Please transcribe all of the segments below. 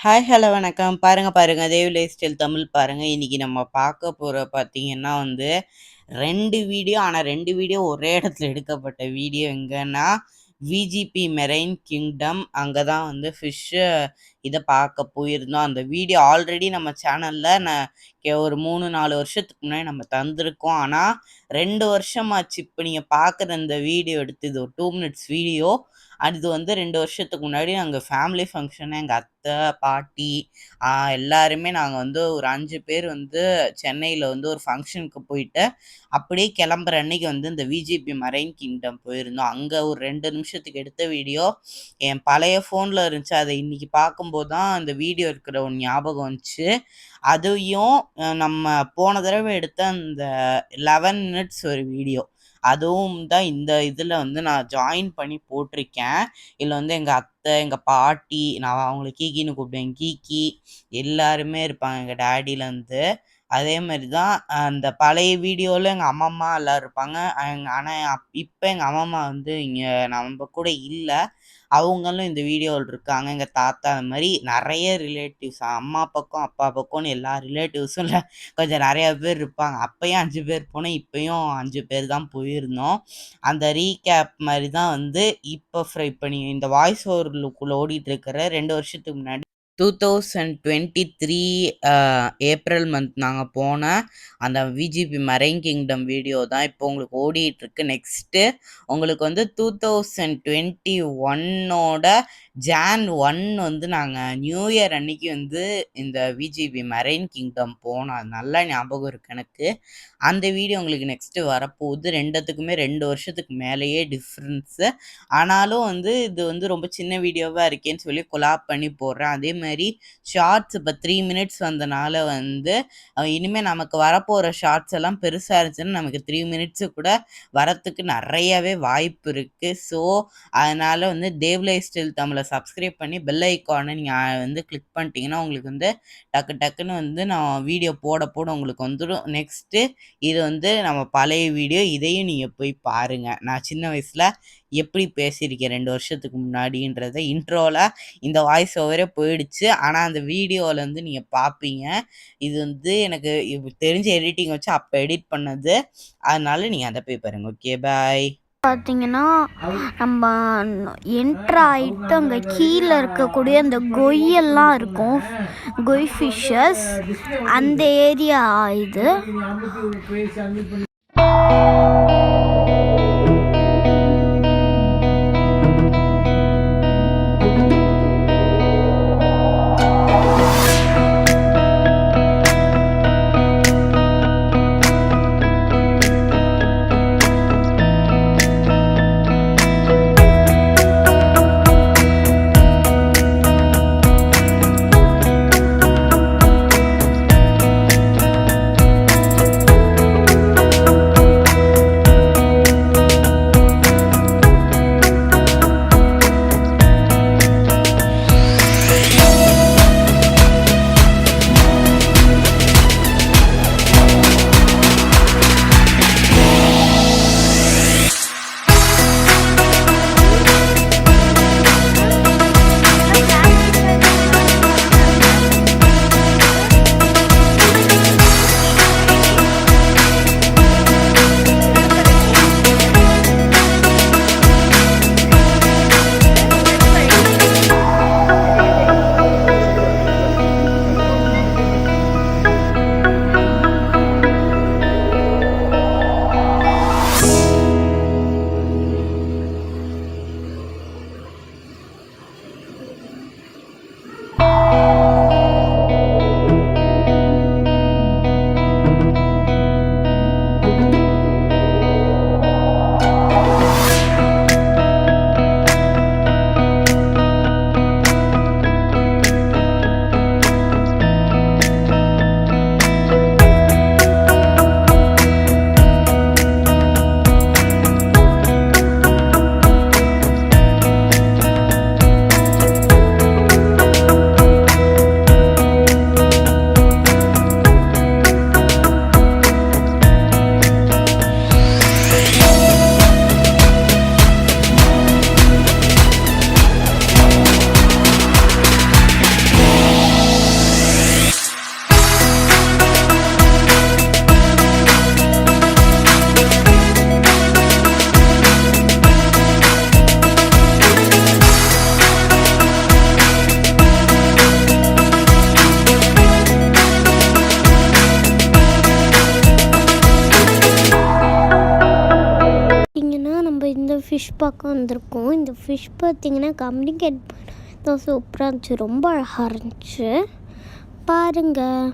Hi, hello, வணக்கம். பாருங்க. Dev life style Tamil பாருங்க. இன்னைக்கு நம்ம பார்க்க போற பார்த்தீங்கன்னா 2 வீடியோ. ஆனா 2 வீடியோ ஒரே இடத்துல எடுக்கப்பட்ட வீடியோ எங்கன்னா, விஜிபி மெரைன் கிங்டம். அங்க தான் ஃபிஷ் இத பார்க்க போயிருந்தோம். அந்த வீடியோ ஆல்ரெடி நம்ம சேனல்ல ஒரு 3, 4 வருஷத்துக்கு முன்னாடி நம்ம தந்திருக்கோம். ஆனா 2 வருஷமாச்சு. இப்ப நீங்க பார்க்குற இந்த வீடியோ எடுத்து இது ஒரு 2 மினிட்ஸ் வீடியோ. அது 2 வருஷத்துக்கு முன்னாடி நாங்க ஃபேமிலி ஃபங்ஷன் எங்க அத்தை, பாட்டி எல்லாருமே நாங்க ஒரு 5 பேர் சென்னையில ஒரு ஃபங்ஷனுக்கு போயிட்டு, அப்படியே கிளம்புற அன்னைக்கு இந்த விஜிபி மரைன் கிங்டம் போயிருந்தோம். அங்க ஒரு 2 நிமிஷத்துக்கு எடுத்த வீடியோ என் பழைய ஃபோன்ல இருந்துச்சு. அத இன்னைக்கு பார்க்கும்போது தான் அந்த வீடியோ இருக்கிற ஒரு ஞாபகம் வந்துச்சு. அதையும் நம்ம போன தடவ எடுத்த அந்த 11 மினிட்ஸ் ஒரு வீடியோ. அதுவும் தான் இந்த இதுல நான் ஜாயின் பண்ணி போட்டிருக்கேன். இதுல எங்க அத்தை, எங்க பாட்டி, நான் அவங்கள கீக்கின்னு கூப்பிடுவேன். கீக்கி எல்லாருமே இருப்பாங்க. எங்க டாடிலேருந்து. அதே மாரி தான் அந்த பழைய வீடியோல எங்க அம்மம்மா எல்லாரும் இருப்பாங்க. ஆனா இப்ப எங்க அம்மம்மா இங்க நம்ம கூட இல்ல. அவங்களும் இந்த வீடியோல இருக்காங்க. எங்க தாத்தா அந்த மாரி நெறைய ரிலேட்டிவ்ஸ் அம்மா பக்கம், அப்பா பக்கம்னு எல்லா ரிலேட்டிவ்ஸும் கொஞ்சம் நெறைய பேர் இருப்பாங்க. அப்பயும் 5 பேர் போனோம். இப்பயும் 5 பேர் தான் போயிருந்தோம். அந்த ரீகேப் மாரி தான் இப்ப நீங்க இந்த வாய்ஸ் ஓவர்க்குள்ள ஓடிட்டு இருக்கிற 2 வருஷத்துக்கு முன்னாடி 2023 ஏப்ரல் மந்த் நாங்க போன அந்த விஜிபி மரைன் கிங்டம் வீடியோ தான் இப்போ உங்களுக்கு ஓடிட்டு இருக்கு. நெக்ஸ்ட்டு உங்களுக்கு 2021ஓட ஜான் 1 நாங்க நியூ இயர் அன்னைக்கு இந்த விஜிபி மரைன் கிங்டம் போனோம். அது நல்லா ஞாபகம் இருக்கு எனக்கு. அந்த வீடியோ உங்களுக்கு நெக்ஸ்ட்டு வரப்போகுது. 2த்துக்குமே 2 வருஷத்துக்கு மேலேயே டிஃப்ரென்ஸு. ஆனாலும் இது ரொம்ப சின்ன வீடியோவா இருக்கேன்னு சொல்லி கொலாப் பண்ணி போடுறேன். அதே மாரி ஷார்ட்ஸ் இப்போ 3 மினிட்ஸ் வந்தனால இனிமே நமக்கு வரப்போற ஷார்ட்ஸ் எல்லாம் பெருசா இருந்துச்சுன்னா நமக்கு 3 மினிட்ஸு கூட வரத்துக்கு நெறையவே வாய்ப்பு இருக்கு. ஸோ அதனால தேவ் லைஃப் ஸ்டைல் தமிழ சப்ஸ்கிரைப் பண்ணி பெல் ஐகான நீங்க கிளிக் பண்ணிட்டீங்கன்னா உங்களுக்கு டக்கு டக்குன்னு நான் வீடியோ போட உங்களுக்கு வந்துடும். நெக்ஸ்ட்டு இது நம்ம பழைய வீடியோ. இதையும் நீங்க போய் பாருங்க. நான் சின்ன வயசுல எப்படி பேசியிருக்கேன் 2 வருஷத்துக்கு முன்னாடின்றத இன்ட்ரோல இந்த வாய்ஸ் ஓவரே போயிடுச்சு. ஆனா அந்த வீடியோல நீங்க பார்ப்பீங்க. இது எனக்கு தெரிஞ்ச எடிட்டிங் வச்சு அப்ப எடிட் பண்ணது. அதனால நீங்க அத போய் பாருங்க. ஓகே, பாய். பார்த்தீங்கன்னா நம்ம என்ட்ரு ஆகிட்டு அங்கே கீழே இருக்கக்கூடிய அந்த கொய்யெல்லாம் இருக்கும், கொய் ஃபிஷ்ஷஸ், அந்த ஏரியா இது. இந்த ஃபிஷ் பார்க்க வந்திருக்கோம். இந்த ஃபிஷ் பார்த்திங்கன்னா கம்யூனிகேட் பண்ண சூப்பராக இருந்துச்சு, ரொம்ப அழகாக இருந்துச்சு பாருங்கள்.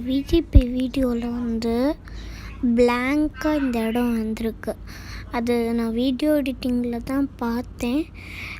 விஜிபி வீடியோவில் வந்து பிளாங்காக இந்த இடம் வந்திருக்கு. அது நான் வீடியோ எடிட்டிங்கில் தான் பார்த்தேன்,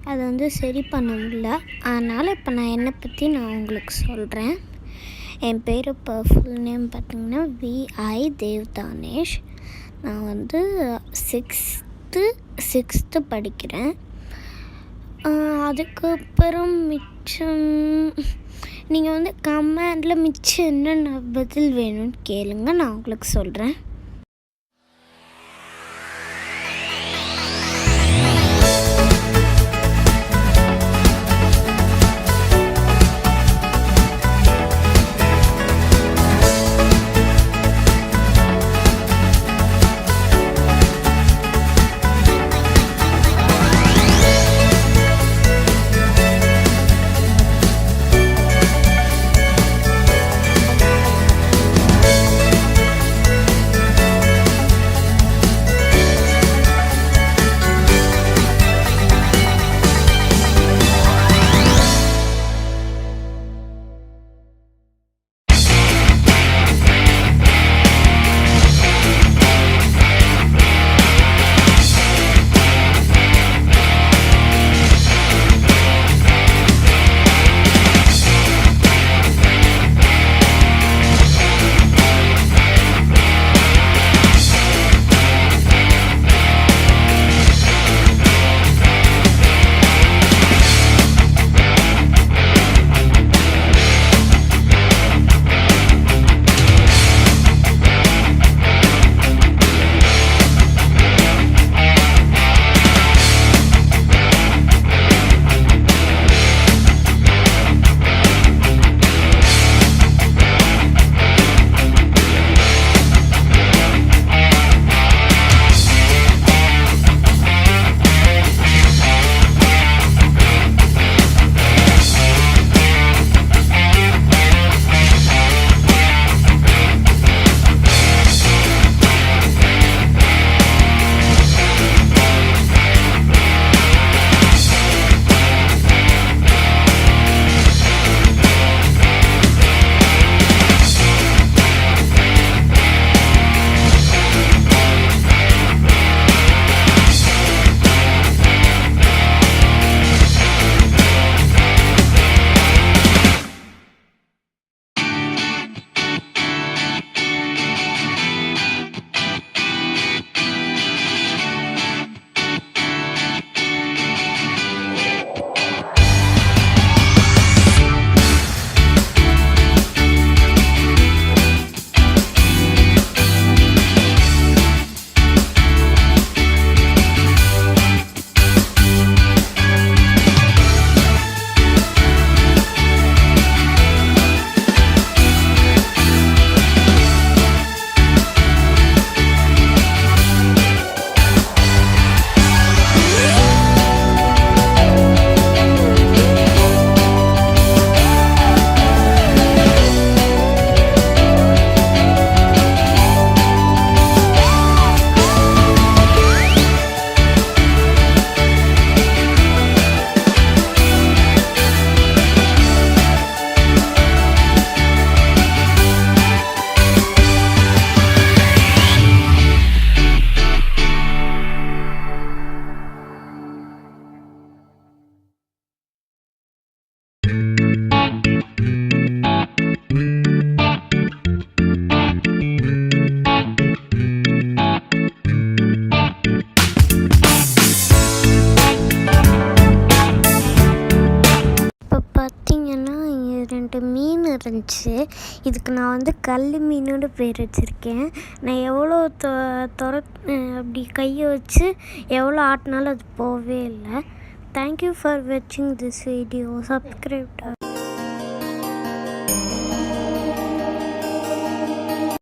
அதை வந்து சரி பண்ண முடியல. அதனால் இப்போ நான் என்னை பற்றி நான் உங்களுக்கு சொல்கிறேன். என் பேர் இப்போ ஃபுல் நேம் பார்த்திங்கன்னா VI தேவ்தானேஷ். நான் வந்து சிக்ஸ்த்து படிக்கிறேன். அதுக்கப்புறம் மிச்சம் நீங்கள் வந்து கமெண்டில் மிச்சம் என்னென்ன பதில் வேணும்னு கேளுங்க, நான் உங்களுக்கு சொல்கிறேன். ஒரு மீன் இருந்துச்சு. இதுக்கு நான் வந்து கல் மீனுன்னு பேர் வச்சுருக்கேன். நான் எவ்வளோ அப்படி கையை வச்சு எவ்வளோ ஆட்டினாலும் அது போகவே இல்லை. தேங்க்யூ ஃபார் வாட்சிங் திஸ் வீடியோ. சப்ஸ்கிரைப்.